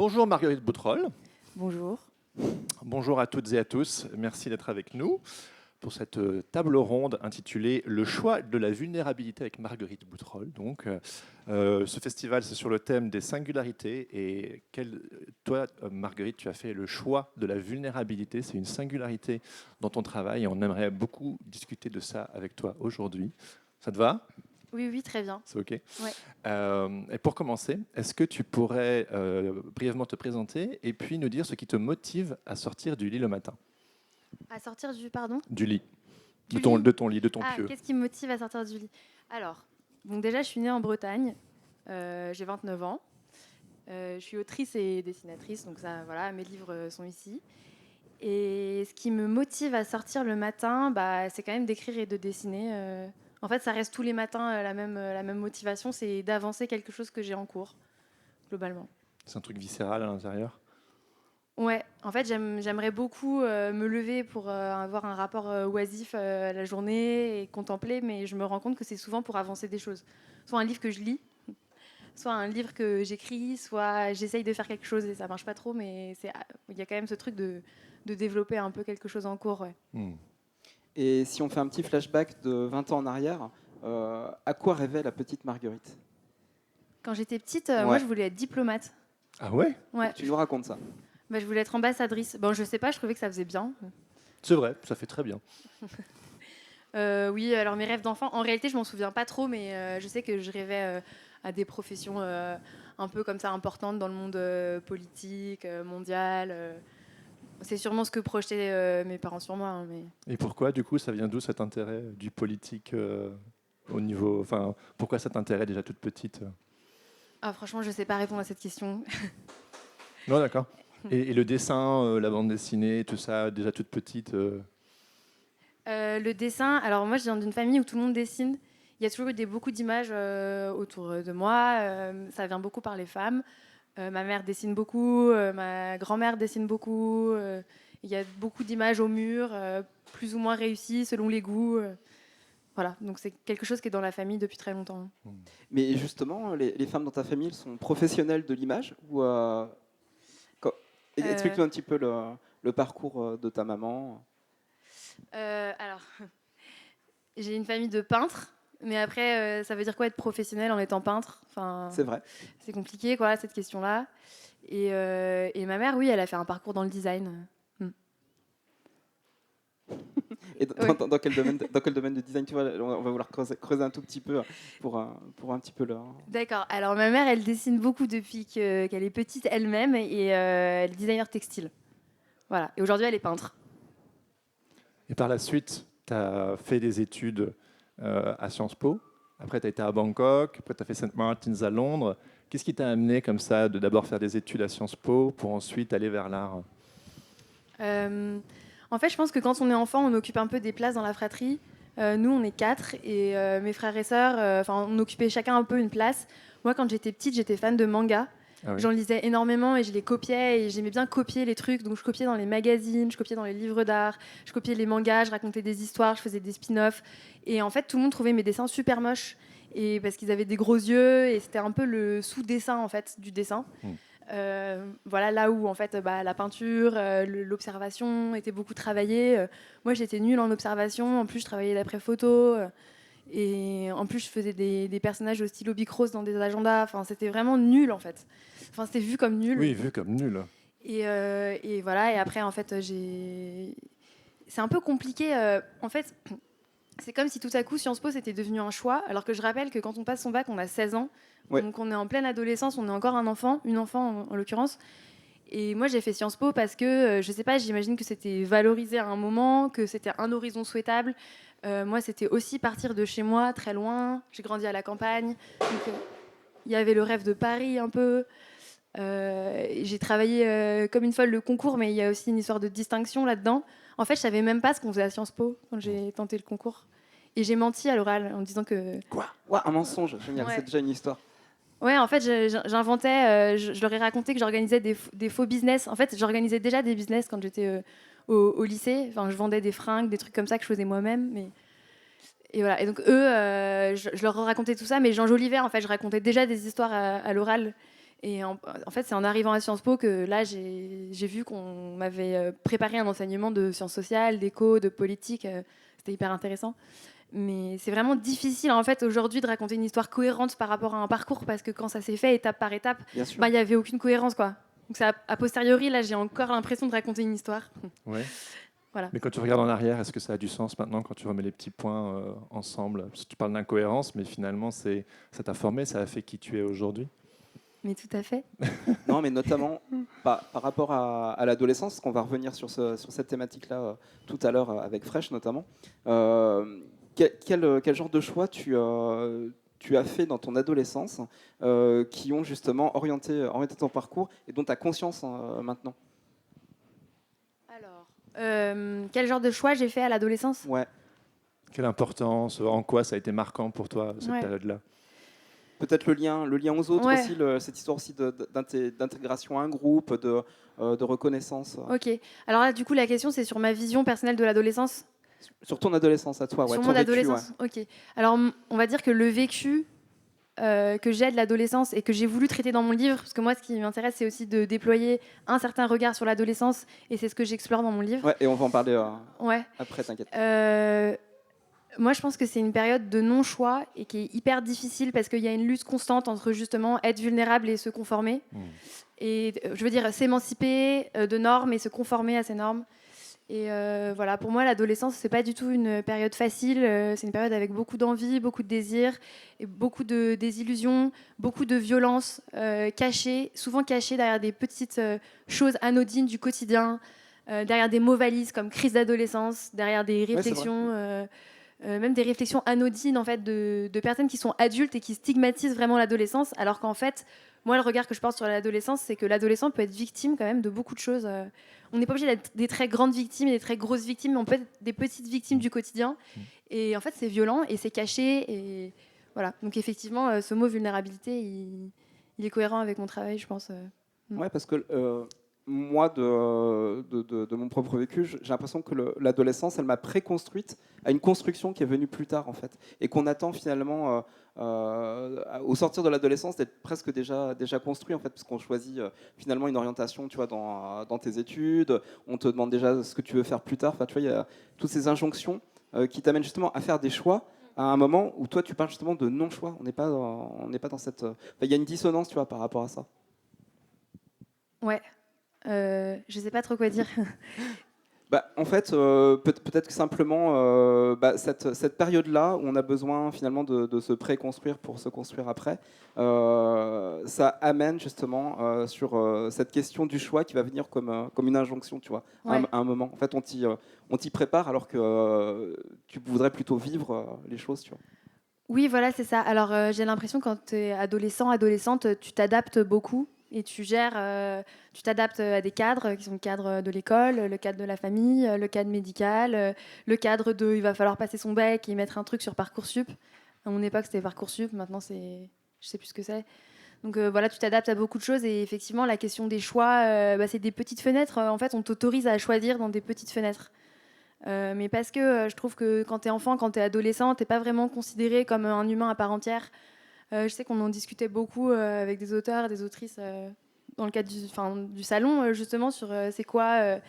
Bonjour Marguerite Boutroll. Bonjour. Bonjour à toutes et à tous. Merci d'être avec nous pour cette table ronde intitulée Le choix de la vulnérabilité avec Marguerite Boutroll. Donc, ce festival, c'est sur le thème des singularités. Et toi, Marguerite, tu as fait le choix de la vulnérabilité. C'est une singularité dans ton travail et on aimerait beaucoup discuter de ça avec toi aujourd'hui. Ça te va ? Oui, oui, très bien. C'est OK. Ouais. Et pour commencer, est-ce que tu pourrais brièvement te présenter et puis nous dire ce qui te motive à sortir du lit le matin? À sortir du, pardon? Du lit. Du De ton lit. lit, de ton Ah, pieu. qu'est-ce qui me motive à sortir du lit? Alors, bon, déjà, je suis née en Bretagne. J'ai 29 ans. Je suis autrice et dessinatrice, donc ça, voilà, mes livres sont ici. Et ce qui me motive à sortir le matin, bah, c'est quand même d'écrire et de dessiner. En fait, ça reste tous les matins la même motivation, c'est d'avancer quelque chose que j'ai en cours, globalement. C'est un truc viscéral à l'intérieur. Ouais, en fait, j'aimerais beaucoup me lever pour avoir un rapport oisif à la journée et contempler, mais je me rends compte que c'est souvent pour avancer des choses. Soit un livre que je lis, soit un livre que j'écris, soit j'essaye de faire quelque chose et ça marche pas trop, mais il y a quand même ce truc de développer un peu quelque chose en cours. Ouais. Et si on fait un petit flashback de 20 ans en arrière, à quoi rêvait la petite Marguerite? Quand j'étais petite, Ouais. moi, je voulais être diplomate. Ah ouais? Ouais. Tu nous racontes ça. Bah, je voulais être ambassadrice. Bon, je sais pas, je trouvais que ça faisait bien. C'est vrai, ça fait très bien. Oui, alors mes rêves d'enfant, en réalité, je m'en souviens pas trop, mais je sais que je rêvais à des professions un peu comme ça importantes dans le monde politique, mondial. C'est sûrement ce que projetaient mes parents sur moi. Hein, mais... Et pourquoi, du coup, ça vient d'où cet intérêt du politique au niveau... Enfin, pourquoi cet intérêt déjà toute petite Ah, franchement, je sais pas répondre à cette question. Non, d'accord. Et le dessin, la bande dessinée, tout ça, déjà toute petite Le dessin, alors moi, je viens d'une famille où tout le monde dessine. Il y a toujours eu beaucoup d'images autour de moi. Ça vient beaucoup par les femmes. Ma mère dessine beaucoup, ma grand-mère dessine beaucoup. Il y a beaucoup d'images au mur, plus ou moins réussies selon les goûts. Voilà, donc c'est quelque chose qui est dans la famille depuis très longtemps. Mais justement, les femmes dans ta famille, elles sont professionnelles de l'image ou explique-nous un petit peu le parcours de ta maman. Alors, j'ai une famille de peintres. Mais après, ça veut dire quoi être professionnel en étant peintre? Enfin, c'est vrai. C'est compliqué, quoi, cette question-là. Et ma mère, oui, elle a fait un parcours dans le design. Et dans quel domaine de design tu vois? On va vouloir creuser un tout petit peu pour un petit peu leur... D'accord. Alors, ma mère, elle dessine beaucoup depuis qu'elle est petite elle-même et elle est designer textile. Voilà. Et aujourd'hui, elle est peintre. Et par la suite, tu as fait des études à Sciences Po. Après, tu as été à Bangkok. Après, tu as fait St. Martin's à Londres. Qu'est-ce qui t'a amené comme ça de d'abord faire des études à Sciences Po pour ensuite aller vers l'art? En fait, je pense que quand on est enfant, on occupe un peu des places dans la fratrie. Nous, on est 4 et mes frères et sœurs, on occupait chacun un peu une place. Moi, quand j'étais petite, j'étais fan de manga. Ah oui. J'en lisais énormément et je les copiais et j'aimais bien copier les trucs. Donc, je copiais dans les magazines, je copiais dans les livres d'art, je copiais les mangas, je racontais des histoires, je faisais des spin-offs. Et en fait, tout le monde trouvait mes dessins super moches et parce qu'ils avaient des gros yeux et c'était un peu le sous-dessin en fait du dessin. Voilà, là où en fait la peinture, l'observation était beaucoup travaillée. Moi j'étais nulle en observation, en plus je travaillais d'après photo et en plus je faisais des personnages au stylo bicrose dans des agendas. Enfin c'était vraiment nul en fait. Enfin c'était vu comme nul. Oui, vu comme nul. Et voilà, et après en fait c'est un peu compliqué. En fait c'est comme si tout à coup Sciences Po c'était devenu un choix, alors que je rappelle que quand on passe son bac on a 16 ans. Ouais. Donc on est en pleine adolescence, on est encore un enfant, une enfant en l'occurrence. Et moi j'ai fait Sciences Po parce que, je sais pas, j'imagine que c'était valorisé à un moment, que c'était un horizon souhaitable. Moi c'était aussi partir de chez moi, très loin. J'ai grandi à la campagne. Donc il y avait le rêve de Paris un peu. J'ai travaillé comme une folle le concours, mais il y a aussi une histoire de distinction là-dedans. En fait je savais même pas ce qu'on faisait à Sciences Po quand j'ai tenté le concours. Et j'ai menti à l'oral en disant que... Quoi? Ouais, un mensonge, génial, Ouais. c'est déjà une histoire. Ouais, en fait, j'inventais, je leur ai raconté que j'organisais des faux business. En fait, j'organisais déjà des business quand j'étais au lycée. Enfin, je vendais des fringues, des trucs comme ça que je faisais moi-même. Et voilà. Et donc, eux, je leur racontais tout ça, mais j'enjolivais. En fait, je racontais déjà des histoires à l'oral. Et en fait, c'est en arrivant à Sciences Po que là, j'ai vu qu'on m'avait préparé un enseignement de sciences sociales, d'éco, de politique. C'était hyper intéressant. Mais c'est vraiment difficile en fait aujourd'hui de raconter une histoire cohérente par rapport à un parcours parce que quand ça s'est fait étape par étape, Bien sûr. bah, il n'y avait aucune cohérence, quoi. Donc ça, a posteriori, là, j'ai encore l'impression de raconter une histoire. Ouais. Voilà. Mais quand tu regardes en arrière, est-ce que ça a du sens maintenant quand tu remets les petits points ensemble? Parce que tu parles d'incohérence, mais finalement, ça t'a formé, ça a fait qui tu es aujourd'hui. Mais tout à fait. Non, mais notamment par rapport à l'adolescence, qu'on va revenir sur cette thématique-là tout à l'heure avec Fresh notamment. Quel genre de choix tu as fait dans ton adolescence qui ont justement orienté ton parcours et dont tu as conscience maintenant? Alors, quel genre de choix j'ai fait à l'adolescence? Ouais. Quelle importance, en quoi ça a été marquant pour toi, cette période-là? Peut-être le lien aux autres aussi, cette histoire aussi d'intégration à un groupe, de reconnaissance. Ok. Alors là, du coup, la question, c'est sur ma vision personnelle de l'adolescence. Sur ton adolescence à toi, ouais. Sur ton mon vécu, adolescence, ok. Alors, on va dire que le vécu que j'ai de l'adolescence et que j'ai voulu traiter dans mon livre, parce que moi, ce qui m'intéresse, c'est aussi de déployer un certain regard sur l'adolescence, et c'est ce que j'explore dans mon livre. Ouais, et on va en parler Ouais. après, t'inquiète. Moi, je pense que c'est une période de non-choix et qui est hyper difficile parce qu'il y a une lutte constante entre justement être vulnérable et se conformer. Et je veux dire, s'émanciper de normes et se conformer à ces normes. Et voilà, pour moi, l'adolescence, c'est pas du tout une période facile. C'est une période avec beaucoup d'envie, beaucoup de désirs, et beaucoup de désillusions, beaucoup de violences cachées, souvent cachées derrière des petites choses anodines du quotidien, derrière des mots valises comme crise d'adolescence, derrière des réflexions, même des réflexions anodines en fait de personnes qui sont adultes et qui stigmatisent vraiment l'adolescence, alors qu'en fait, moi, le regard que je porte sur l'adolescence, c'est que l'adolescent peut être victime quand même de beaucoup de choses. On n'est pas obligé d'être des très grandes victimes et des très grosses victimes, mais on peut être des petites victimes du quotidien. Et en fait, c'est violent et c'est caché. Et voilà. Donc effectivement, ce mot vulnérabilité, il est cohérent avec mon travail, je pense. Ouais, parce que moi, de mon propre vécu, j'ai l'impression que l'adolescence, elle m'a préconstruite à une construction qui est venue plus tard, en fait. Et qu'on attend finalement, au sortir de l'adolescence, d'être presque déjà construit, en fait, parce qu'on choisit finalement une orientation, tu vois, dans tes études. On te demande déjà ce que tu veux faire plus tard. Enfin, tu vois, il y a toutes ces injonctions qui t'amènent justement à faire des choix à un moment où toi, tu parles justement de non-choix. On n'est pas dans cette... Il y a une dissonance, tu vois, par rapport à ça. Ouais. Je sais pas trop quoi dire. En fait, peut-être que simplement, cette période-là où on a besoin finalement de se préconstruire pour se construire après, ça amène justement sur cette question du choix qui va venir comme une injonction, tu vois, à un moment. En fait, on t'y prépare alors que tu voudrais plutôt vivre les choses, tu vois. Oui, voilà, c'est ça. Alors, j'ai l'impression que quand tu es adolescent, adolescente, tu t'adaptes beaucoup et tu tu t'adaptes à des cadres qui sont le cadre de l'école, le cadre de la famille, le cadre médical, le cadre de il va falloir passer son bec et mettre un truc sur Parcoursup. À mon époque, c'était Parcoursup, maintenant, je sais plus ce que c'est. Donc voilà, tu t'adaptes à beaucoup de choses et effectivement, la question des choix, c'est des petites fenêtres. En fait, on t'autorise à choisir dans des petites fenêtres. Mais parce que je trouve que quand tu es enfant, quand tu es adolescent, tu n'es pas vraiment considéré comme un humain à part entière. Je sais qu'on en discutait beaucoup avec des auteurs, des autrices dans le cadre du salon, justement, sur c'est quoi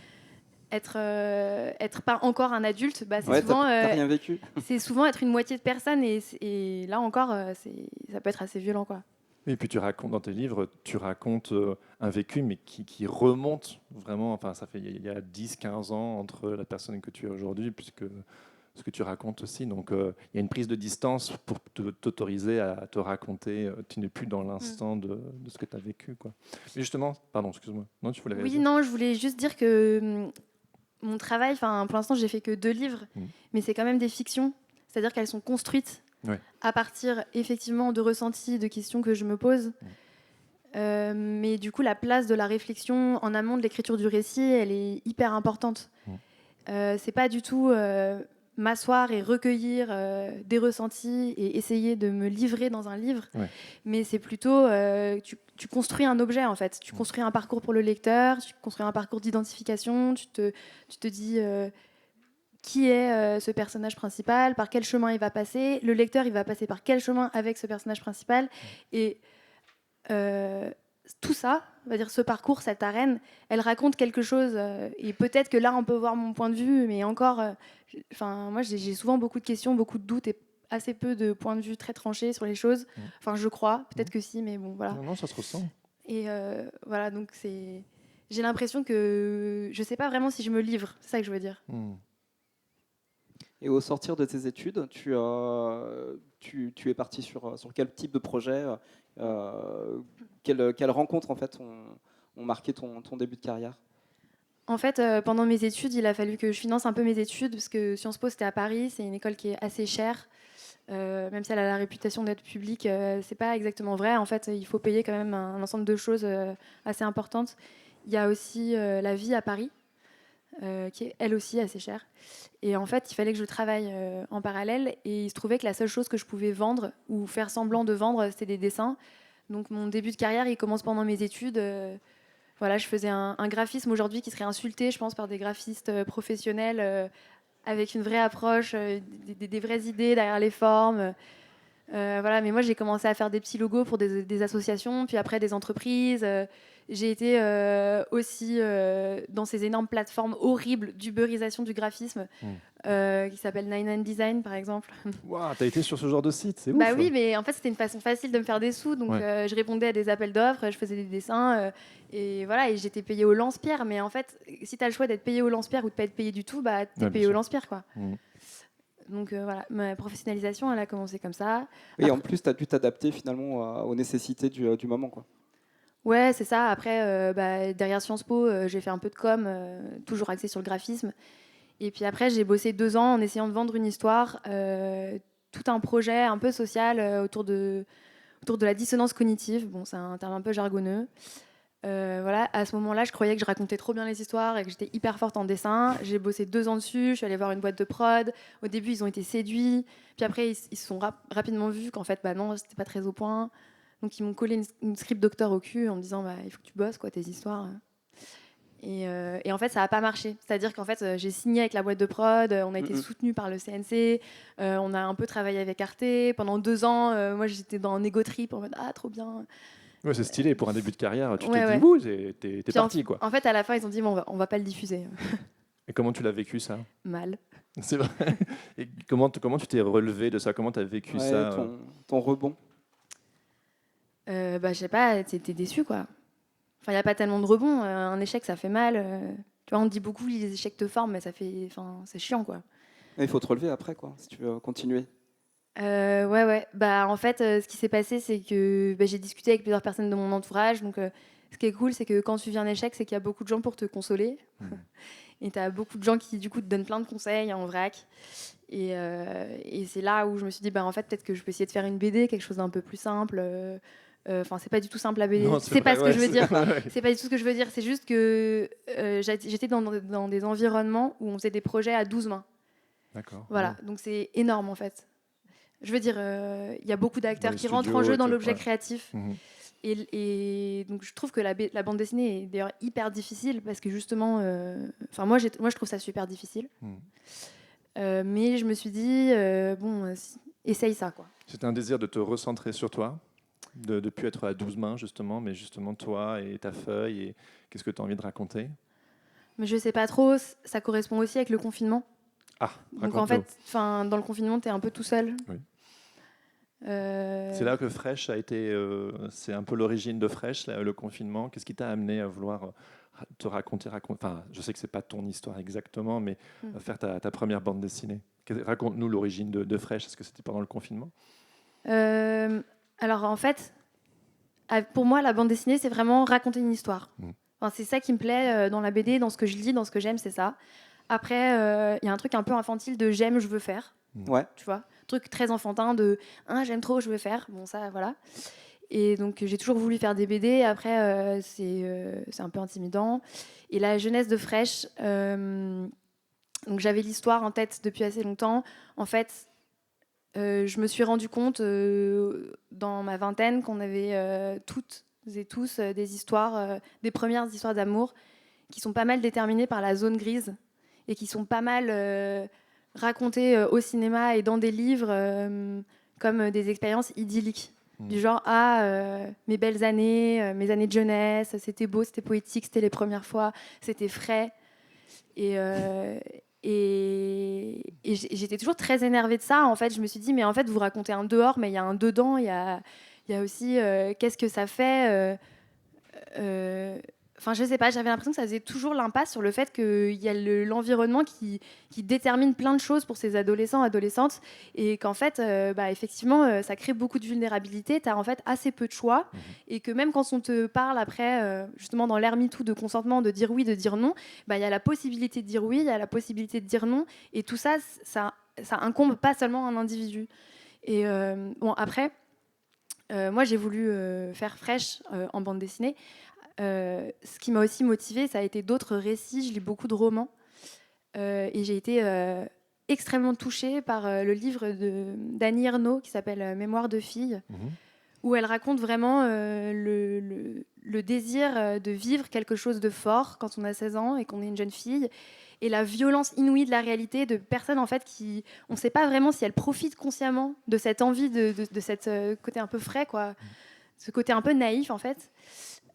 être pas encore un adulte. C'est souvent, t'as rien vécu. C'est souvent être une moitié de personne et là encore, ça peut être assez violent, quoi. Et puis tu racontes dans tes livres, tu racontes un vécu, mais qui remonte vraiment, enfin ça fait il y a 10-15 ans entre la personne que tu es aujourd'hui, puisque ce que tu racontes aussi. Donc il y a une prise de distance pour t'autoriser à te raconter, tu n'es plus dans l'instant de ce que tu as vécu, quoi. Mais justement, pardon, excuse-moi, non, tu voulais Oui, réagir? non, je voulais juste dire que mon travail, pour l'instant j'ai fait que 2 livres, mais c'est quand même des fictions, c'est-à-dire qu'elles sont construites à partir effectivement de ressentis, de questions que je me pose. Mais du coup, la place de la réflexion en amont de l'écriture du récit, elle est hyper importante. C'est pas du tout m'asseoir et recueillir des ressentis et essayer de me livrer dans un livre, mais c'est plutôt tu construis un objet en fait. Tu construis un parcours pour le lecteur, tu construis un parcours d'identification, tu te dis qui est ce personnage principal, par quel chemin il va passer, le lecteur il va passer par quel chemin avec ce personnage principal, et tout ça, on va dire ce parcours, cette arène, elle raconte quelque chose. Et peut-être que là, on peut voir mon point de vue, mais encore, moi, j'ai souvent beaucoup de questions, beaucoup de doutes et assez peu de points de vue très tranchés sur les choses. Enfin, je crois, peut-être que si, mais bon, voilà. Non, ça se ressent. Et voilà, donc j'ai l'impression que je sais pas vraiment si je me livre, c'est ça que je veux dire. Et au sortir de tes études, tu es parti sur quel type de projet, quelles rencontres en fait ont marqué ton début de carrière? En fait, pendant mes études, il a fallu que je finance un peu mes études parce que Sciences Po, c'était à Paris, c'est une école qui est assez chère. Même si elle a la réputation d'être publique, c'est pas exactement vrai. En fait, il faut payer quand même un ensemble de choses assez importantes. Il y a aussi la vie à Paris, qui est elle aussi assez chère. Et en fait, il fallait que je travaille en parallèle. Et il se trouvait que la seule chose que je pouvais vendre ou faire semblant de vendre, c'était des dessins. Donc mon début de carrière, il commence pendant mes études. Voilà, je faisais un graphisme aujourd'hui qui serait insulté, je pense, par des graphistes professionnels avec une vraie approche, des vraies idées derrière les formes. Voilà, mais moi, j'ai commencé à faire des petits logos pour des associations, puis après des entreprises. J'ai été aussi dans ces énormes plateformes horribles d'uberisation du graphisme, qui s'appelle 99 Design, par exemple. Waouh, t'as été sur ce genre de site, c'est ouf. Bah oui, mais en fait, c'était une façon facile de me faire des sous. Donc, Ouais. je répondais à des appels d'offres, je faisais des dessins, et voilà, et j'étais payée au lance-pierre. Mais en fait, si tu as le choix d'être payée au lance-pierre ou de pas être payée du tout, bah, t'es Ouais, payée bien au sûr. lance-pierre, quoi. Donc voilà, ma professionnalisation, elle a commencé comme ça. Et en Après- plus, tu as dû t'adapter finalement aux nécessités du moment, quoi. Ouais, c'est ça. Après, derrière Sciences Po, j'ai fait un peu de com, toujours axé sur le graphisme. Et puis après, j'ai bossé 2 ans en essayant de vendre une histoire, tout un projet un peu social autour de la dissonance cognitive. Bon, c'est un terme un peu jargonneux. Voilà, à ce moment-là, je croyais que je racontais trop bien les histoires et que j'étais hyper forte en dessin. J'ai bossé 2 ans dessus, je suis allée voir une boîte de prod. Au début, ils ont été séduits. Puis après, ils se sont rapidement vus qu'en fait, bah non, c'était pas très au point. Donc ils m'ont collé une script doctor au cul en me disant, bah, il faut que tu bosses, quoi, tes histoires. Et en fait, ça n'a pas marché. C'est-à-dire qu'en fait, j'ai signé avec la boîte de prod, on a été soutenu par le CNC, on a un peu travaillé avec Arte. Pendant 2 ans, moi, j'étais dans un ego trip en mode, ah, trop bien. Ouais, c'est stylé pour un début de carrière. Tu Ouais, t'es dit, ouais. ouh, t'es Puis parti, quoi. en fait, à la fin, ils ont dit, bon, on va pas le diffuser. Et comment tu l'as vécu, ça? Mal. C'est vrai. Et comment tu t'es relevé de ça? Comment tu as vécu Ouais, ça? ton rebond. Bah, je sais pas, t'es déçu, quoi. Enfin, il n'y a pas tellement de rebond. Un échec, ça fait mal. Tu vois, on dit beaucoup, les échecs te forment, mais ça fait, enfin, c'est chiant, quoi. Il faut te relever après, quoi, si tu veux continuer. Ouais. Bah, en fait, ce qui s'est passé, c'est que j'ai discuté avec plusieurs personnes de mon entourage. Donc, ce qui est cool, c'est que quand tu vis un échec, c'est qu'il y a beaucoup de gens pour te consoler. Et tu as beaucoup de gens qui, du coup, te donnent plein de conseils en vrac. Et c'est là où je me suis dit, bah, en fait, peut-être que je peux essayer de faire une BD, quelque chose d'un peu plus simple. Enfin, c'est pas du tout simple la BD. Non, C'est pas ce que je veux dire. Ouais. C'est pas du tout ce que je veux dire. C'est juste que j'étais dans des environnements où on faisait des projets à 12 mains. D'accord. Voilà, donc c'est énorme en fait. Je veux dire, il y a beaucoup d'acteurs Dans les qui rentrent en studios jeu et dans tout, l'objet ouais. créatif. Et donc je trouve que la bande dessinée est d'ailleurs hyper difficile parce que justement, moi je trouve ça super difficile. Mais je me suis dit, essaye ça, quoi. C'était un désir de te recentrer sur toi, de ne plus être à 12 mains, justement, mais justement toi et ta feuille, et qu'est-ce que tu as envie de raconter? Mais je sais pas trop, ça correspond aussi avec le confinement. Ah, Donc en raconte-nous. fait, dans le confinement, tu es un peu tout seul. Oui. Euh, C'est là que Fresh a été, c'est un peu l'origine de Fresh, là, le confinement. Qu'est-ce qui t'a amené à vouloir te raconter, enfin, je sais que c'est pas ton histoire exactement, mais faire ta première bande dessinée. Raconte-nous l'origine de Fresh. Est-ce que c'était pendant le confinement? Alors en fait, pour moi, la bande dessinée, c'est vraiment raconter une histoire. Enfin, c'est ça qui me plaît dans la BD, dans ce que je lis, dans ce que j'aime, c'est ça. Après, il y a un truc un peu infantile de j'aime, je veux faire. Ouais. Tu vois, truc très enfantin de j'aime trop, je veux faire. Bon, ça, voilà. Et donc, j'ai toujours voulu faire des BD. Après, c'est un peu intimidant. Et la jeunesse de Fresh, donc j'avais l'histoire en tête depuis assez longtemps. En fait, je me suis rendu compte dans ma vingtaine qu'on avait toutes et tous des histoires, des premières histoires d'amour qui sont pas mal déterminées par la zone grise et qui sont pas mal racontées au cinéma et dans des livres comme des expériences idylliques. Du genre, mes belles années, mes années de jeunesse, c'était beau, c'était poétique, c'était les premières fois, c'était frais. Et, j'étais toujours très énervée de ça. En fait, je me suis dit, mais en fait, vous racontez un dehors, mais il y a un dedans. Il y a aussi, qu'est-ce que ça fait Enfin, je sais pas, j'avais l'impression que ça faisait toujours l'impasse sur le fait qu'il y a l'environnement qui détermine plein de choses pour ces adolescents, adolescentes, et qu'en fait, effectivement, ça crée beaucoup de vulnérabilité. Tu as en fait assez peu de choix, et que même quand on te parle après, justement dans l'ère MeToo de consentement, de dire oui, de dire non, il y a la possibilité de dire oui, il y a la possibilité de dire non, et tout ça, ça incombe pas seulement un individu. Et bon, après, moi, j'ai voulu faire Fresh en bande dessinée. Ce qui m'a aussi motivée, ça a été d'autres récits. Je lis beaucoup de romans. Et j'ai été extrêmement touchée par le livre d'Annie Ernaux qui s'appelle Mémoire de fille, où elle raconte vraiment le désir de vivre quelque chose de fort quand on a 16 ans et qu'on est une jeune fille, et la violence inouïe de la réalité de personnes en fait qui, on ne sait pas vraiment si elles profitent consciemment de cette envie, de cette côté un peu frais, quoi, ce côté un peu naïf en fait.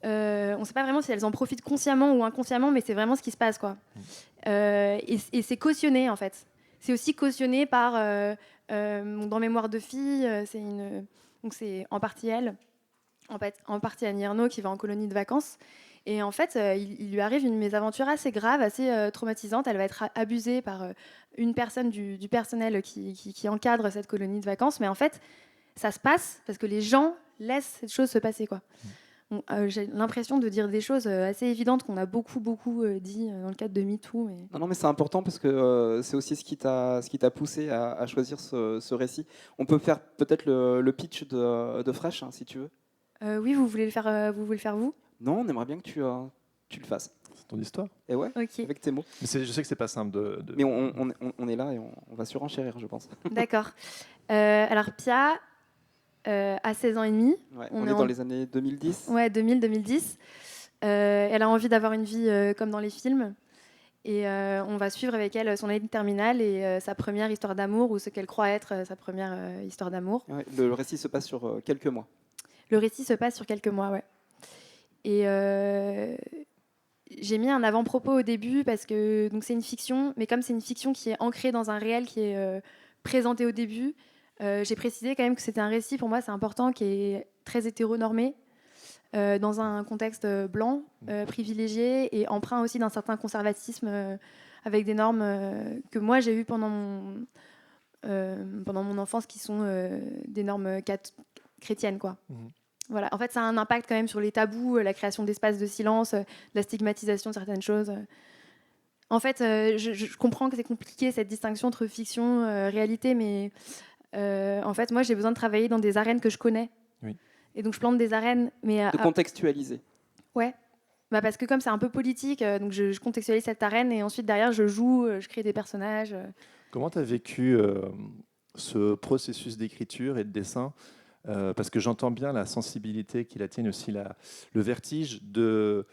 On ne sait pas vraiment si elles en profitent consciemment ou inconsciemment, mais c'est vraiment ce qui se passe, quoi. Et c'est cautionné en fait. C'est aussi cautionné par dans Mémoire de fille, donc c'est en partie elle, en partie Annie Ernaux qui va en colonie de vacances. Et en fait, il lui arrive une mésaventure assez grave, assez traumatisante. Elle va être abusée par une personne du personnel qui encadre cette colonie de vacances. Mais en fait, ça se passe parce que les gens laissent cette chose se passer, quoi. Bon, j'ai l'impression de dire des choses assez évidentes qu'on a beaucoup dit dans le cadre de MeToo. Mais... Non, mais c'est important parce que c'est aussi ce qui t'a poussé à choisir ce récit. On peut faire peut-être le pitch de Fresh, hein, si tu veux. Oui, vous voulez le faire vous? Non, on aimerait bien que tu le fasses. C'est ton histoire. Et ouais, Ok. avec tes mots. Mais je sais que c'est pas simple de... Mais on est là et on va surenchérir, je pense. D'accord. Alors, Pia a 16 ans et demi. Ouais, on est dans les années 2010. Ouais, 2000-2010. Elle a envie d'avoir une vie comme dans les films. Et on va suivre avec elle son année de terminale et sa première histoire d'amour, ou ce qu'elle croit être sa première histoire d'amour. Ouais, le récit se passe sur quelques mois. Le récit se passe sur quelques mois, ouais. Et j'ai mis un avant-propos au début parce que donc c'est une fiction, mais comme c'est une fiction qui est ancrée dans un réel qui est présenté au début, j'ai précisé quand même que c'était un récit, pour moi c'est important, qui est très hétéronormé, dans un contexte blanc, privilégié, et empreint aussi d'un certain conservatisme, avec des normes que moi j'ai eues pendant mon enfance, qui sont des normes chrétiennes, quoi. Voilà. En fait, ça a un impact quand même sur les tabous, la création d'espaces de silence, la stigmatisation de certaines choses. En fait, je comprends que c'est compliqué cette distinction entre fiction, réalité, mais en fait, moi, j'ai besoin de travailler dans des arènes que je connais. Oui. Et donc, je plante des arènes. Mais, De contextualiser. Ouais. Parce que comme c'est un peu politique, donc je contextualise cette arène et ensuite, derrière, je joue, je crée des personnages. Comment tu as vécu ce processus d'écriture et de dessin, parce que j'entends bien la sensibilité qui la tienne, aussi le vertige de...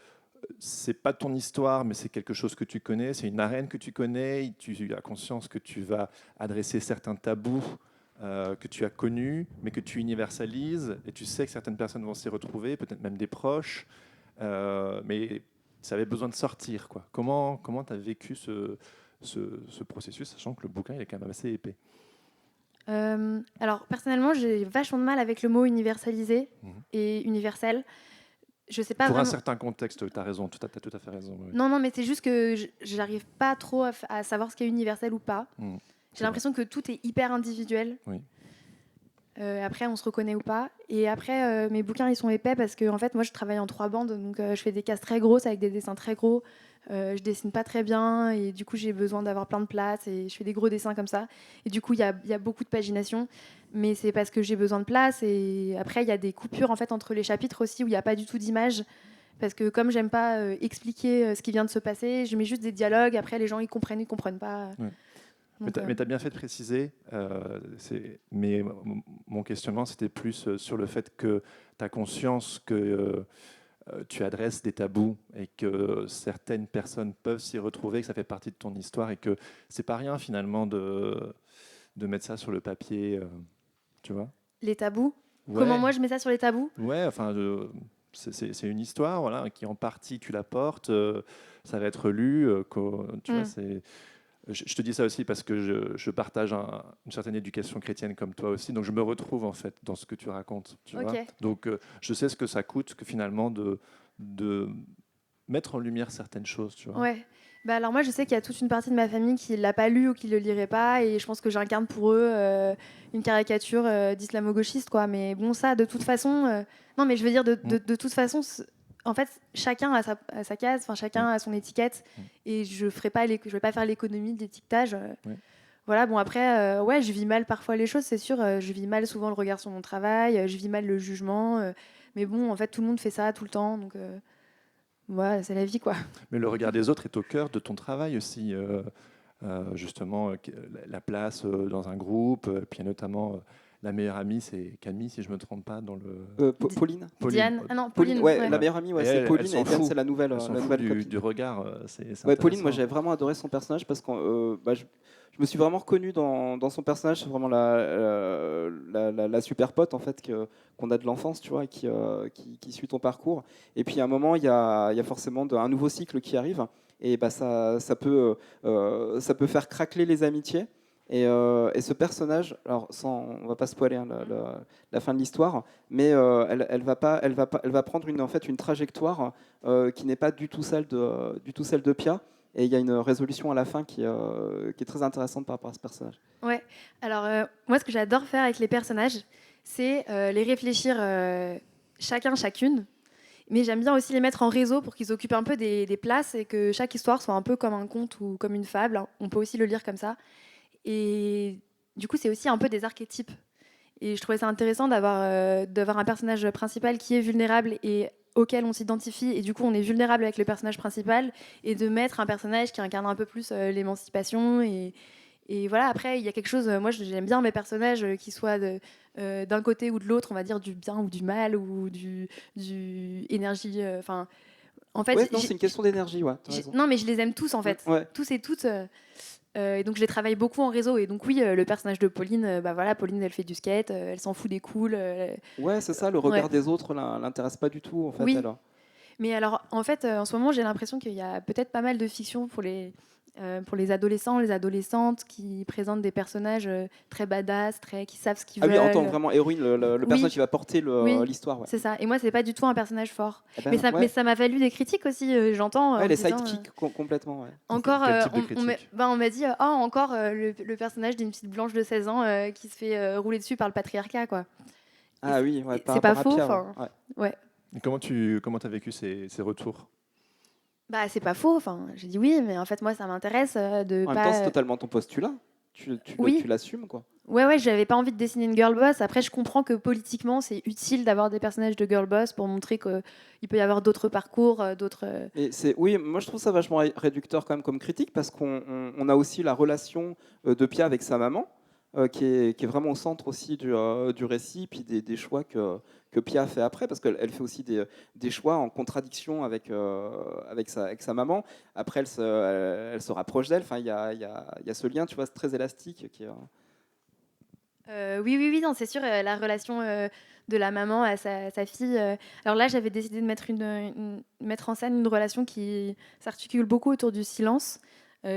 C'est pas ton histoire, mais c'est quelque chose que tu connais, c'est une arène que tu connais, tu as conscience que tu vas adresser certains tabous que tu as connus, mais que tu universalises, et tu sais que certaines personnes vont s'y retrouver, peut-être même des proches, mais ça avait besoin de sortir, quoi. Comment tu as vécu ce processus, sachant que le bouquin il est quand même assez épais? Alors, personnellement, j'ai vachement de mal avec le mot universalisé et universel. Je sais pas Pour vraiment... un certain contexte, tu as raison, tu as tout à fait raison. Oui. Non, mais c'est juste que j'arrive pas trop à savoir ce qui est universel ou pas. J'ai l'impression que tout est hyper individuel. Oui. Après, on se reconnaît ou pas. Et après, mes bouquins, ils sont épais parce que en fait, moi, je travaille en 3 bandes. Donc, je fais des cases très grosses avec des dessins très gros. Je dessine pas très bien. Et du coup, j'ai besoin d'avoir plein de place. Et je fais des gros dessins comme ça. Et du coup, il y a beaucoup de pagination. Mais c'est parce que j'ai besoin de place. Et après, il y a des coupures en fait, entre les chapitres aussi où il n'y a pas du tout d'image. Parce que comme j'aime pas expliquer ce qui vient de se passer, je mets juste des dialogues. Après, les gens, ils comprennent pas. Ouais. Donc, Mais tu as bien fait de préciser. Mais mon questionnement, c'était plus sur le fait que tu as conscience que tu adresses des tabous et que certaines personnes peuvent s'y retrouver, que ça fait partie de ton histoire et que c'est pas rien finalement de mettre ça sur le papier, tu vois. Les tabous? Comment Ouais, moi je mets ça sur les tabous? ouais, enfin, c'est une histoire, voilà, qui en partie tu la portes, ça va être lu, tu vois, Mm. je te dis ça aussi parce que je partage une certaine éducation chrétienne comme toi aussi, donc je me retrouve en fait dans ce que tu racontes, tu vois. Ok. Donc je sais ce que ça coûte, que finalement de mettre en lumière certaines choses, tu vois. Ouais. Bah alors moi je sais qu'il y a toute une partie de ma famille qui l'a pas lu ou qui le lirait pas et je pense que j'incarne pour eux une caricature d'islamo-gauchiste quoi. Mais bon ça de toute façon, non mais je veux dire Mm, de toute façon, en fait chacun a sa case, enfin mm, chacun a son étiquette mm, et je vais pas faire l'économie de l'étiquetage. ouais. Voilà bon après ouais je vis mal parfois les choses c'est sûr. Je vis mal souvent le regard sur mon travail, je vis mal le jugement. Mais bon en fait tout le monde fait ça tout le temps donc ouais c'est la vie quoi. Mais le regard des autres est au cœur de ton travail aussi. Justement la place dans un groupe, puis notamment la meilleure amie, c'est Camille, si je ne me trompe pas, dans le... Di- Pauline. Pauline. Diane. Ah non, Pauline, Pauline, ouais, ouais. la Ouais. meilleure amie, ouais, Et c'est elle Pauline et s'en Diane, fout. c'est la Elle s'en la fout nouvelle copine. du regard, c'est Ouais, Pauline, moi intéressant. j'avais vraiment adoré son personnage parce que je me suis vraiment reconnu dans son personnage. C'est vraiment la super pote en fait qu'on a de l'enfance, tu vois, et qui suit ton parcours. Et puis à un moment, il y a forcément un nouveau cycle qui arrive et bah, ça peut faire craqueler les amitiés. Et ce personnage, alors on va pas spoiler hein, la fin de l'histoire, mais elle va prendre en fait une trajectoire qui n'est pas du tout du tout celle de Pia. Et il y a une résolution à la fin qui est très intéressante par rapport à ce personnage. Ouais. Alors, moi, ce que j'adore faire avec les personnages, c'est les réfléchir chacun, chacune. Mais j'aime bien aussi les mettre en réseau pour qu'ils occupent un peu des places et que chaque histoire soit un peu comme un conte ou comme une fable, hein. On peut aussi le lire comme ça. Et du coup, c'est aussi un peu des archétypes. Et je trouvais ça intéressant d'avoir un personnage principal qui est vulnérable et auquel on s'identifie. Et du coup, on est vulnérable avec le personnage principal. Et de mettre un personnage qui incarne un peu plus l'émancipation. Et voilà, après, il y a quelque chose. Moi, j'aime bien mes personnages qui soient d'un côté ou de l'autre, on va dire du bien ou du mal ou du énergie. Enfin, en Ouais, fait, non, c'est une question d'énergie, ouais, t'as raison. non, mais je les aime tous en fait, Ouais. tous et toutes. Et donc je les travaille beaucoup en réseau. Et donc oui, le personnage de Pauline, bah voilà, Pauline, elle fait du skate, elle s'en fout des cools. Ouais, c'est ça, le Ouais. regard des autres l'intéresse pas du tout, en fait, Oui, alors. mais alors en fait, en ce moment, j'ai l'impression qu'il y a peut-être pas mal de fiction pour les adolescents, les adolescentes qui présentent des personnages très badass, qui savent ce qu'ils Ah oui, en tant que veulent. vraiment héroïne, le personnage Oui, qui va porter oui, l'histoire, ouais. c'est ça. Et moi, c'est pas du tout un personnage fort. Eh ben, Mais ouais, ça m'a valu des critiques aussi. J'entends ouais, en me les disant. sidekicks, complètement, ouais. Encore, Quel type de critique? on m'a dit, oh, encore le personnage d'une petite blanche de 16 ans qui se fait rouler dessus par le patriarcat, quoi. Ah oui, ouais, Et par c'est pas rapport à faux, Pia, ouais. enfin, Ouais. ouais. Et comment t'as vécu ces retours? Bah, c'est pas faux, enfin, j'ai dit oui, mais en fait, moi, ça m'intéresse de En même temps, c'est pas. totalement ton postulat. Tu Oui, l'assumes, quoi. ouais, j'avais pas envie de dessiner une girl boss. Après, je comprends que politiquement, c'est utile d'avoir des personnages de girl boss pour montrer qu'il peut y avoir d'autres parcours, d'autres. Et oui, moi je trouve ça vachement réducteur quand même comme critique parce qu'on a aussi la relation de Pia avec sa maman qui est vraiment au centre aussi du récit puis des choix que Pia a fait après parce qu'elle fait aussi des choix en contradiction avec sa maman. Après elle se rapproche d'elle. Enfin, il y a ce lien, tu vois, c'est très élastique qui est, Oui, non, c'est sûr, la relation de la maman à sa fille. Alors là, j'avais décidé de mettre en scène une relation qui s'articule beaucoup autour du silence,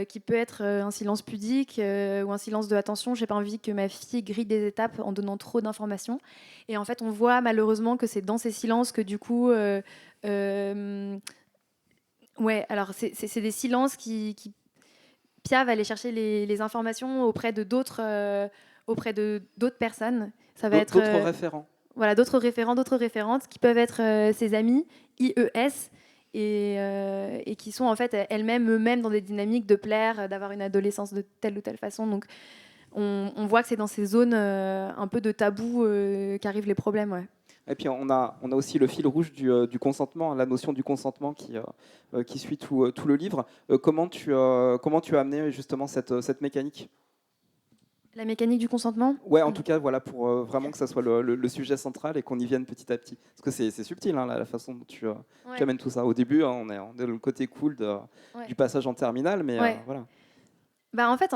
qui peut être un silence pudique ou un silence de attention. J'ai pas envie que ma fille grille des étapes en donnant trop d'informations. Et en fait, on voit malheureusement que c'est dans ces silences que du coup, ouais, alors c'est des silences qui Pia va aller chercher les informations auprès de d'autres personnes. Ça va être d'autres référents. voilà, d'autres référents, d'autres référentes qui peuvent être ses amis, IES, et qui sont en fait elles-mêmes, eux-mêmes dans des dynamiques de plaire, d'avoir une adolescence de telle ou telle façon. Donc on voit que c'est dans ces zones un peu de tabou qu'arrivent les problèmes. Ouais. Et puis on a aussi le fil rouge du consentement, la notion du consentement qui suit tout le livre. Comment tu as amené justement cette mécanique? La mécanique du consentement. Ouais, en tout cas, voilà, pour vraiment que ça soit le sujet central et qu'on y vienne petit à petit. Parce que c'est subtil, hein, la façon dont tu Ouais, amènes tout ça. Au début, hein, on est dans le côté cool ouais, du passage en terminale, mais ouais. voilà. Bah, en fait,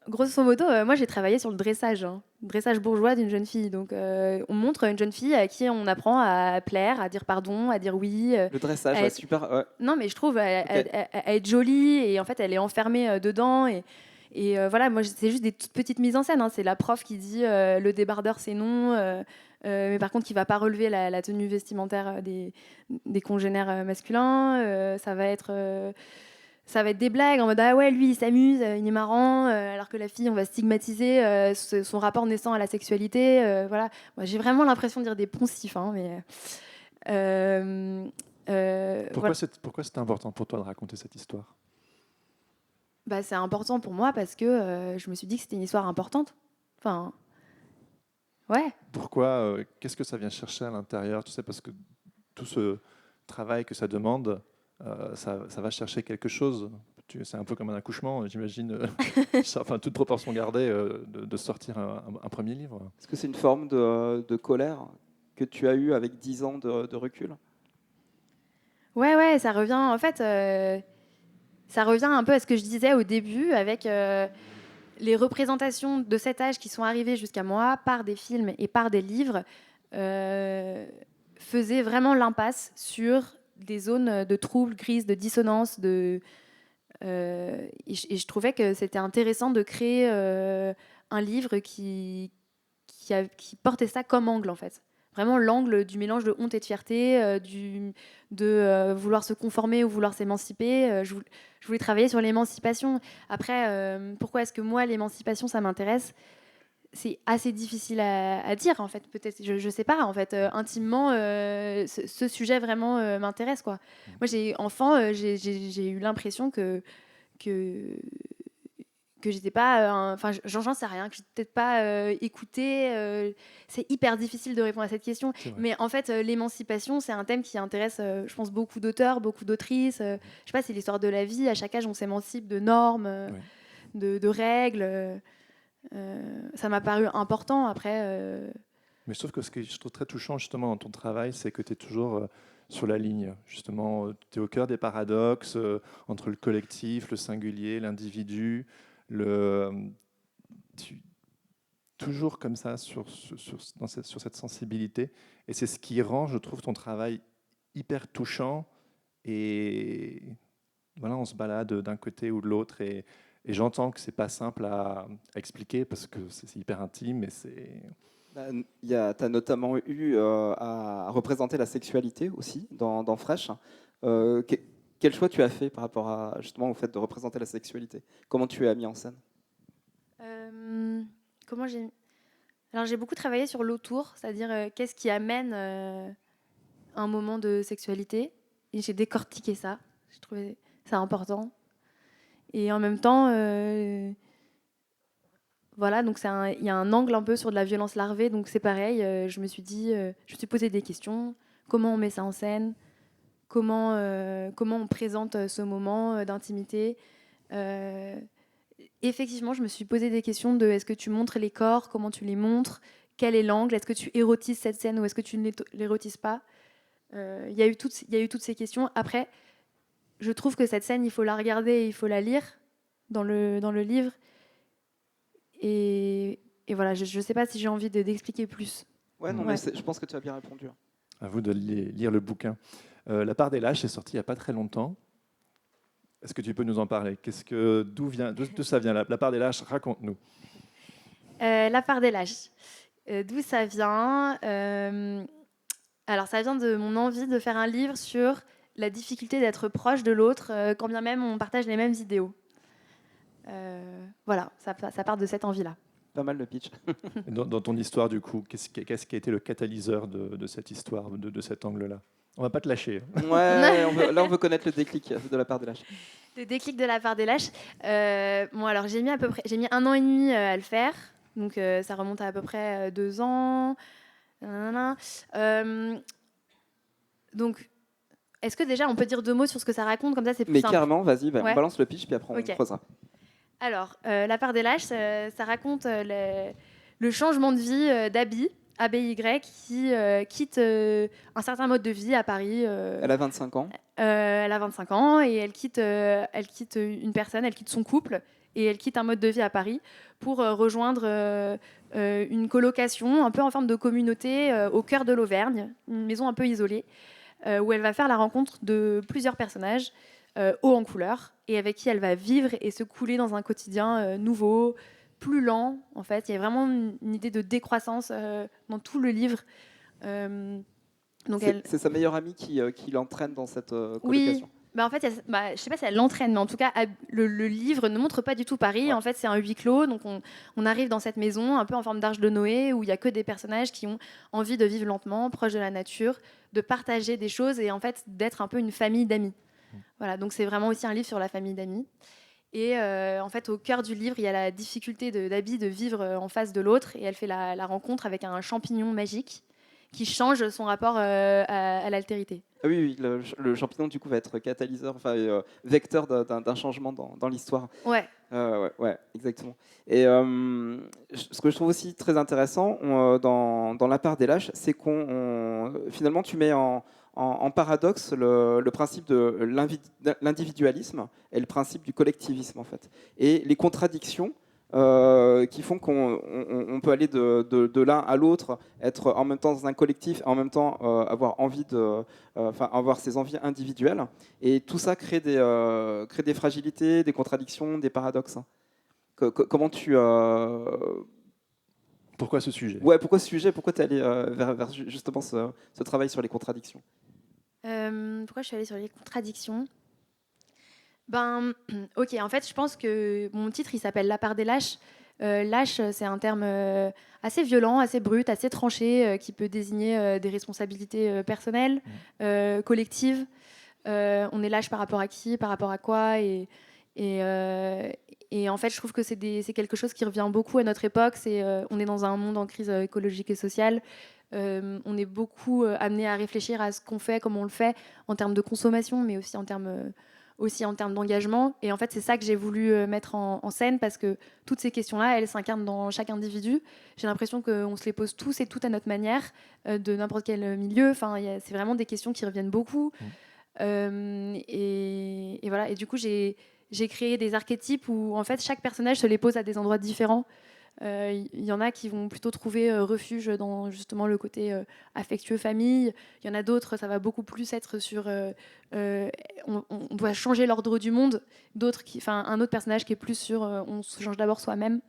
grosso modo, moi j'ai travaillé sur le dressage, hein. dressage bourgeois d'une jeune fille. Donc, on montre une jeune fille à qui on apprend à plaire, à dire pardon, à dire oui. Le dressage, à ouais, être- super. Ouais. Non, mais je trouve Ok. à être jolie et en fait, elle est enfermée dedans. Et voilà, moi, c'est juste des toutes petites mises en scène. Hein. C'est la prof qui dit le débardeur, c'est non. Mais par contre, qui va pas relever la tenue vestimentaire des congénères masculins. Ça va être des blagues en mode ah ouais, lui il s'amuse, il est marrant, alors que la fille on va stigmatiser son rapport naissant à la sexualité. Voilà, moi j'ai vraiment l'impression de dire des poncifs, hein, mais voilà. Pourquoi c'était important pour toi de raconter cette histoire? Bah, c'est important pour moi parce que je me suis dit que c'était une histoire importante. Enfin, ouais. Pourquoi qu'est-ce que ça vient chercher à l'intérieur? Tu sais, parce que tout ce travail que ça demande, ça va chercher quelque chose. C'est un peu comme un accouchement, j'imagine, enfin, toute proportion gardée, de sortir un premier livre. Est-ce que c'est une forme de colère que tu as eue avec 10 ans de recul? Ouais, ça revient en fait. Ça revient un peu à ce que je disais au début avec les représentations de cet âge qui sont arrivées jusqu'à moi par des films et par des livres faisaient vraiment l'impasse sur des zones de troubles, grises, de dissonance. Et je trouvais que c'était intéressant de créer un livre qui portait ça comme angle en fait. Vraiment l'angle du mélange de honte et de fierté, de vouloir se conformer ou vouloir s'émanciper. Je voulais travailler sur l'émancipation. Après, pourquoi est-ce que moi, l'émancipation, ça m'intéresse? C'est assez difficile à dire, en fait. Peut-être, je ne sais pas, en fait. Intimement, ce sujet vraiment m'intéresse, quoi. Moi, enfant, j'ai eu l'impression que que j'étais pas enfin j'en sais rien, que j'étais peut-être pas écoutée. C'est hyper difficile de répondre à cette question, mais en fait l'émancipation c'est un thème qui intéresse je pense beaucoup d'auteurs, beaucoup d'autrices. Je sais pas, c'est l'histoire de la vie, à chaque âge on s'émancipe de normes, de règles. Ça m'a paru important après. Mais je trouve que ce que je trouve très touchant justement dans ton travail, c'est que tu es toujours sur la ligne. Justement, tu es au cœur des paradoxes entre le collectif, le singulier, l'individu, le, tu- toujours comme ça sur cette sensibilité. Et c'est ce qui rend, je trouve, ton travail hyper touchant. Et voilà, on se balade d'un côté ou de l'autre. Et j'entends que c'est pas simple à expliquer parce que c'est hyper intime. Et c'est Tu as notamment eu à représenter la sexualité aussi dans Fresh. Quel choix tu as fait par rapport à, justement au fait de représenter la sexualité? Comment tu as mis en scène? Comment j'ai Alors j'ai beaucoup travaillé sur l'autour, c'est-à-dire qu'est-ce qui amène un moment de sexualité. Et j'ai décortiqué ça. J'ai trouvé ça important. Et en même temps, voilà, donc il y a un angle un peu sur de la violence larvée, donc c'est pareil. Je me suis posé des questions. Comment on met ça en scène? Comment on présente ce moment d'intimité? Effectivement, je me suis posé des questions de est-ce que tu montres les corps? Comment tu les montres? Quel est l'angle? Est-ce que tu érotises cette scène ou est-ce que tu ne l'érotises pas? Il y a eu toutes ces questions. Après, je trouve que cette scène, il faut la regarder et il faut la lire dans le livre. Et voilà, je ne sais pas si j'ai envie d'expliquer plus. Ouais, non, mais je pense que tu as bien répondu. À vous de lire le bouquin. La part des lâches est sorti il n'y a pas très longtemps. Est-ce que tu peux nous en parler? D'où ça vient la part des lâches? Raconte-nous. La part des lâches. D'où ça vient? Alors, ça vient de mon envie de faire un livre sur la difficulté d'être proche de l'autre, quand bien même on partage les mêmes idéaux. Voilà, ça part de cette envie-là. Pas mal le pitch. Dans ton histoire, du coup, qu'est-ce qui a été le catalyseur de cette histoire, de cet angle-là? On va pas te lâcher. Ouais, on veut connaître le déclic de la part des lâches. Le déclic de la part des lâches. Bon, alors j'ai mis 1 an et demi à le faire, donc ça remonte à peu près 2 ans. Donc, est-ce que déjà on peut dire 2 mots sur ce que ça raconte, comme ça c'est plus Mais simple. carrément, vas-y, Ouais. on balance le pitch puis après on Ok. creusera. Alors, La part des lâches, ça raconte le changement de vie d'Abby, ABY, qui quitte un certain mode de vie à Paris. Elle a 25 ans. Elle a 25 ans et elle quitte une personne, elle quitte son couple et elle quitte un mode de vie à Paris pour rejoindre une colocation un peu en forme de communauté au cœur de l'Auvergne, une maison un peu isolée, où elle va faire la rencontre de plusieurs personnages hauts en couleur et avec qui elle va vivre et se couler dans un quotidien nouveau, plus lent. En fait, il y a vraiment une idée de décroissance dans tout le livre. Donc c'est sa meilleure amie qui l'entraîne dans cette oui. colocation. Bah en fait, je ne sais pas si elle l'entraîne, mais en tout cas, le livre ne montre pas du tout Paris. Ouais. En fait, c'est un huis clos. Donc, on arrive dans cette maison un peu en forme d'arche de Noé, où il n'y a que des personnages qui ont envie de vivre lentement, proche de la nature, de partager des choses et en fait d'être un peu une famille d'amis. Voilà, donc c'est vraiment aussi un livre sur la famille d'amis. Et en fait, au cœur du livre, il y a la difficulté d'Abby de vivre en face de l'autre. Et elle fait la rencontre avec un champignon magique qui change son rapport à l'altérité. Ah oui, le champignon du coup va être catalyseur, enfin vecteur d'un changement dans l'histoire. Ouais. Ouais, exactement. Et ce que je trouve aussi très intéressant dans La part des lâches, c'est finalement tu mets en paradoxe le principe de l'individualisme et le principe du collectivisme en fait, et les contradictions qui font qu'on peut aller de l'un à l'autre, être en même temps dans un collectif, en même temps avoir envie avoir ses envies individuelles, et tout ça crée des fragilités, des contradictions, des paradoxes. Comment tu Pourquoi ce sujet? Ouais, pourquoi ce sujet? Pourquoi tu es allé vers justement ce travail sur les contradictions? Pourquoi je suis allée sur les contradictions? Ok, en fait, je pense que mon titre, il s'appelle La part des lâches. Lâche, c'est un terme assez violent, assez brut, assez tranché, qui peut désigner des responsabilités personnelles, collectives. On est lâche par rapport à qui, par rapport à quoi, et en fait, je trouve que c'est quelque chose qui revient beaucoup à notre époque. On est dans un monde en crise écologique et sociale. On est beaucoup amené à réfléchir à ce qu'on fait, comment on le fait, en termes de consommation, mais aussi en termes d'engagement. Et en fait, c'est ça que j'ai voulu mettre en scène, parce que toutes ces questions-là, elles s'incarnent dans chaque individu. J'ai l'impression qu'on se les pose tous et toutes à notre manière, de n'importe quel milieu. Enfin, c'est vraiment des questions qui reviennent beaucoup. Et voilà. Et du coup, j'ai créé des archétypes où, en fait, chaque personnage se les pose à des endroits différents. Il y en a qui vont plutôt trouver refuge dans justement le côté affectueux, famille. Il y en a d'autres, ça va beaucoup plus être sur on doit changer l'ordre du monde. Un autre personnage qui est plus sur on se change d'abord soi-même.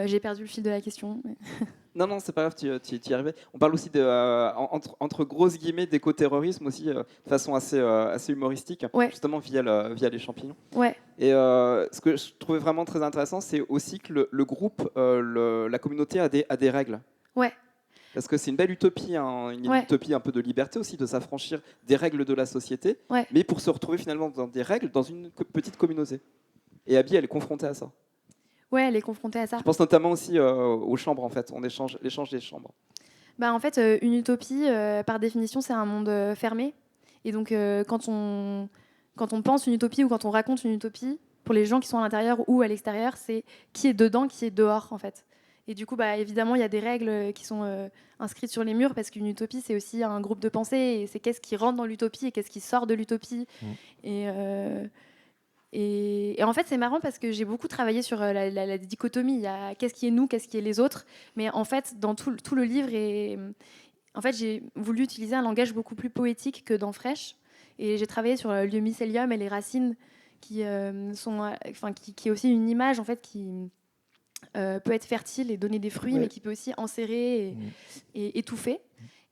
J'ai perdu le fil de la question. Non, c'est pas grave, tu y arrivais. On parle aussi entre grosses guillemets d'éco-terrorisme aussi, de façon assez humoristique, Ouais. justement via les champignons. Ouais. Et ce que je trouvais vraiment très intéressant, c'est aussi que le groupe, la communauté a des règles. Ouais. Parce que c'est une belle utopie, une utopie un peu de liberté aussi, de s'affranchir des règles de la société, mais pour se retrouver finalement dans des règles, dans une petite communauté. Et Abby, elle est confrontée à ça. Ouais, elle est confrontée à ça. Je pense notamment aussi aux chambres, en fait, l'échange des chambres. En fait, une utopie, par définition, c'est un monde fermé. Et donc, quand on pense une utopie ou quand on raconte une utopie, pour les gens qui sont à l'intérieur ou à l'extérieur, c'est qui est dedans, qui est dehors, en fait. Et du coup, évidemment, il y a des règles qui sont inscrites sur les murs, parce qu'une utopie, c'est aussi un groupe de pensée, et c'est qu'est-ce qui rentre dans l'utopie et qu'est-ce qui sort de l'utopie. Et en fait, c'est marrant parce que j'ai beaucoup travaillé sur la dichotomie. Il y a qu'est-ce qui est nous, qu'est-ce qui est les autres. Mais en fait, dans tout le livre, en fait, j'ai voulu utiliser un langage beaucoup plus poétique que dans Fresh. Et j'ai travaillé sur le mycélium et les racines, qui est aussi une image en fait qui peut être fertile et donner des fruits, mais qui peut aussi enserrer et étouffer.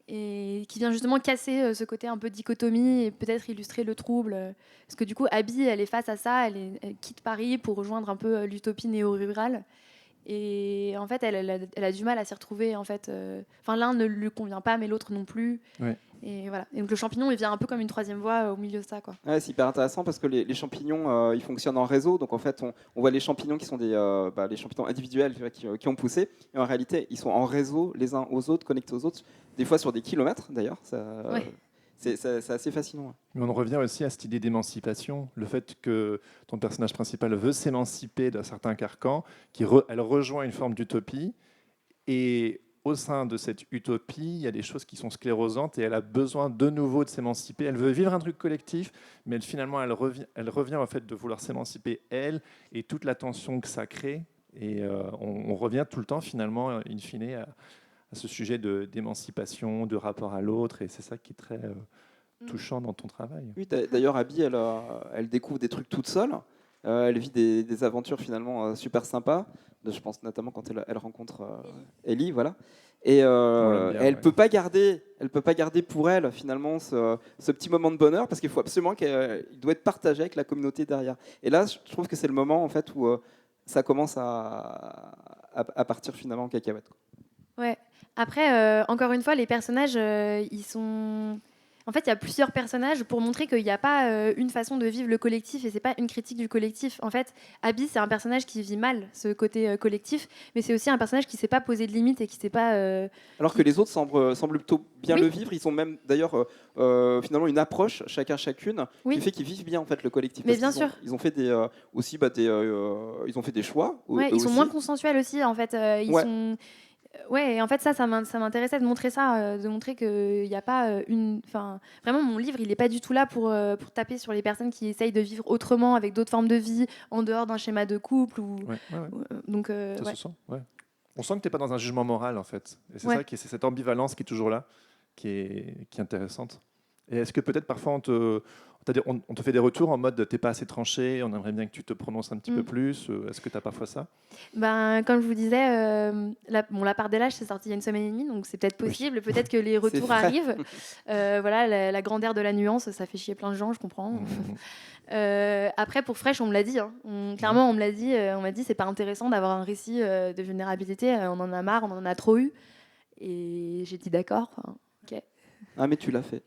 Et qui vient justement casser ce côté un peu dichotomie et peut-être illustrer le trouble. Parce que du coup, Abby, elle est face à ça, elle quitte Paris pour rejoindre un peu l'utopie néo-rurale. Et en fait, elle a du mal à s'y retrouver. En fait, l'un ne lui convient pas, mais l'autre non plus. Ouais. Et voilà. Et donc le champignon, il vient un peu comme une troisième voie au milieu de ça, quoi. Ouais, c'est hyper intéressant parce que les champignons, ils fonctionnent en réseau. Donc en fait, on voit les champignons qui sont les champignons individuels qui ont poussé. Et en réalité, ils sont en réseau les uns aux autres, connectés aux autres, des fois sur des kilomètres d'ailleurs. C'est assez fascinant. Mais on revient aussi à cette idée d'émancipation, le fait que ton personnage principal veut s'émanciper d'un certain carcan, elle rejoint une forme d'utopie, et au sein de cette utopie, il y a des choses qui sont sclérosantes et elle a besoin de nouveau de s'émanciper. Elle veut vivre un truc collectif, mais finalement, elle revient au fait de vouloir s'émanciper, elle, et toute la tension que ça crée. Et on revient tout le temps, finalement, in fine, à ce sujet d'émancipation, de rapport à l'autre, et c'est ça qui est très touchant dans ton travail. Oui, d'ailleurs, Abby, elle découvre des trucs toute seule. Elle vit des aventures finalement super sympas. Je pense notamment quand elle rencontre Ellie, voilà. Et elle peut pas garder pour elle finalement ce petit moment de bonheur parce qu'il faut absolument qu'il doit être partagé avec la communauté derrière. Et là, je trouve que c'est le moment en fait où ça commence à partir finalement en cacahuète. Ouais. Après, encore une fois, les personnages, ils sont. En fait, il y a plusieurs personnages pour montrer qu'il n'y a pas une façon de vivre le collectif et c'est pas une critique du collectif. En fait, Abby, c'est un personnage qui vit mal ce côté collectif, mais c'est aussi un personnage qui ne sait pas poser de limites et qui ne sait pas. Alors que les autres semblent plutôt bien Oui. le vivre. Ils ont même d'ailleurs finalement une approche chacune Oui. qui fait qu'ils vivent bien en fait le collectif. Mais Parce bien qu'ils sûr. ils ont fait ils ont fait des choix. Ouais, eux ils sont aussi. moins consensuels aussi, en fait. Ils Ouais. sont. Ouais, et en fait, ça m'intéressait de montrer ça, de montrer qu'il n'y a pas une. Enfin, vraiment, mon livre, il n'est pas du tout là pour taper sur les personnes qui essayent de vivre autrement, avec d'autres formes de vie, en dehors d'un schéma de couple. Ouais. Donc, Ça ouais. se sent, ouais. On sent que tu n'es pas dans un jugement moral, en fait. Et c'est Ouais. ça, c'est cette ambivalence qui est toujours là, qui est intéressante. Et est-ce que peut-être parfois on te fait des retours en mode t'es pas assez tranché, on aimerait bien que tu te prononces un petit peu plus. Est-ce que tu as parfois ça? Ben, comme je vous disais, la part des lâches, c'est sorti il y a une semaine et demie, donc c'est peut-être possible. Oui. Peut-être que les retours arrivent. Voilà, la grandeur de la nuance, ça fait chier plein de gens, je comprends. Après, pour Fresh, on me l'a dit. Hein. Clairement, on me l'a dit. On m'a dit c'est pas intéressant d'avoir un récit de vulnérabilité. On en a marre, on en a trop eu. Et j'ai dit d'accord. Enfin, ok. Ah mais tu l'as fait.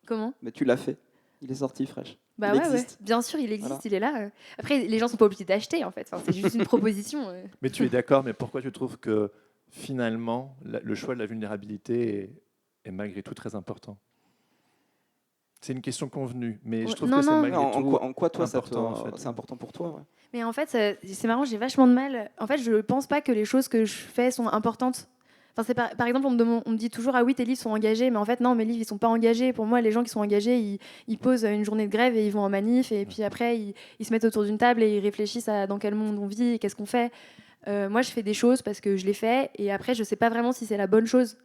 Comment? Mais tu l'as fait. Il est sorti, Fresh. Bah il ouais, existe. ouais. Bien sûr, il existe, Voilà. il est là. Après, les gens sont pas obligés d'acheter, en fait. Enfin, c'est juste une proposition. Mais tu es d'accord, mais pourquoi tu trouves que finalement, le choix de la vulnérabilité est malgré tout très important? C'est une question convenue, mais je trouve que c'est malgré tout en quoi toi, important. c'est important pour toi ouais. Mais en fait, c'est marrant, j'ai vachement de mal. En fait, je pense pas que les choses que je fais sont importantes. Enfin, c'est par exemple, on me dit toujours ah oui, tes livres sont engagés, mais en fait non, mes livres ils sont pas engagés. Pour moi, les gens qui sont engagés, ils posent une journée de grève et ils vont en manif et puis après ils se mettent autour d'une table et ils réfléchissent à dans quel monde on vit et qu'est-ce qu'on fait. Moi, je fais des choses parce que je les fais et après je sais pas vraiment si c'est la bonne chose.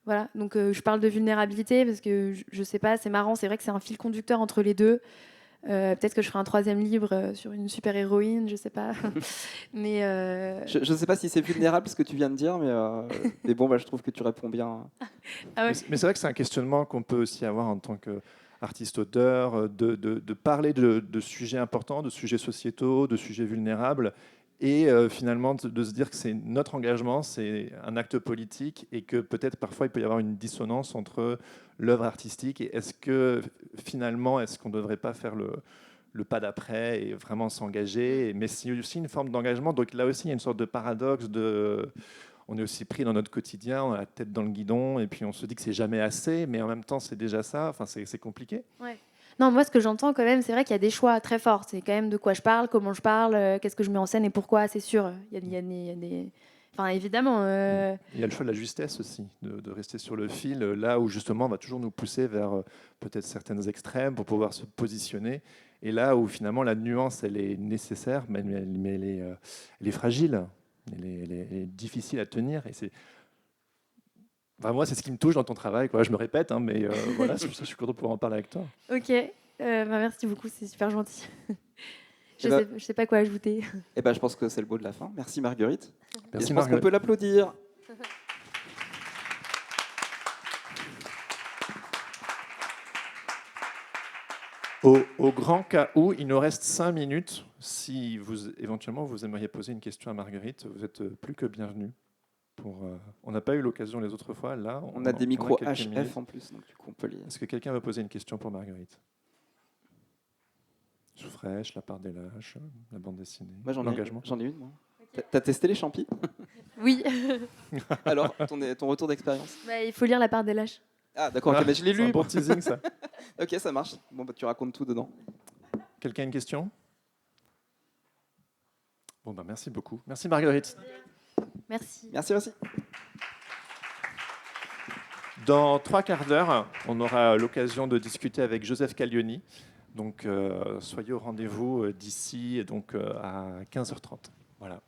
Voilà, donc je parle de vulnérabilité parce que je sais pas, c'est marrant, c'est vrai que c'est un fil conducteur entre les deux. Peut-être que je ferai un troisième livre sur une super héroïne, je sais pas. Mais je ne sais pas si c'est vulnérable ce que tu viens de dire, mais bon, je trouve que tu réponds bien. Ah ouais. Mais c'est vrai que c'est un questionnement qu'on peut aussi avoir en tant qu'artiste-auteur, de parler de sujets importants, de sujets sociétaux, de sujets vulnérables, et finalement de se dire que c'est notre engagement, c'est un acte politique, et que peut-être parfois il peut y avoir une dissonance entre l'œuvre artistique et est-ce que finalement, est-ce qu'on ne devrait pas faire le pas d'après et vraiment s'engager, mais c'est aussi une forme d'engagement. Donc là aussi, il y a une sorte de paradoxe on est aussi pris dans notre quotidien, on a la tête dans le guidon, et puis on se dit que c'est jamais assez, mais en même temps, c'est déjà ça. Enfin, c'est compliqué. Ouais. Non, moi, ce que j'entends quand même, c'est vrai qu'il y a des choix très forts. C'est quand même de quoi je parle, comment je parle, qu'est-ce que je mets en scène et pourquoi, c'est sûr. Il y a des... Enfin, évidemment... Il y a le choix de la justesse aussi, de rester sur le fil, là où justement on va toujours nous pousser vers peut-être certaines extrêmes pour pouvoir se positionner, et là où finalement la nuance, elle est nécessaire, mais elle est fragile, elle est difficile à tenir, et c'est... Enfin, moi, c'est ce qui me touche dans ton travail, quoi. Je me répète, hein, mais voilà, je suis content de pouvoir en parler avec toi. Ok, merci beaucoup, c'est super gentil. Je sais pas quoi ajouter. Je pense que c'est le mot de la fin. Merci Marguerite. Merci, je pense qu'on peut l'applaudir. Au grand cas où, il nous reste 5 minutes. Si éventuellement vous aimeriez poser une question à Marguerite, vous êtes plus que bienvenue. On n'a pas eu l'occasion les autres fois. Là, on a des micros HF minutes. en plus, donc du coup on peut lire. Est-ce que quelqu'un veut poser une question pour Marguerite? Sous Fresh, La part des lâches, la bande dessinée, l'engagement. J'en ai une, moi. Okay. T'as testé les champis? Oui. Alors, ton retour d'expérience? Il faut lire La part des lâches. Ah d'accord, okay, mais je l'ai lu. C'est un bon teasing, ça. Ok, ça marche. Bon, tu racontes tout dedans. Quelqu'un a une question? Bon, merci beaucoup. Merci Marguerite. Merci. Merci. Dans 3/4 d'heure, on aura l'occasion de discuter avec Joseph Caglioni. Donc, soyez au rendez-vous d'ici à 15h30. Voilà.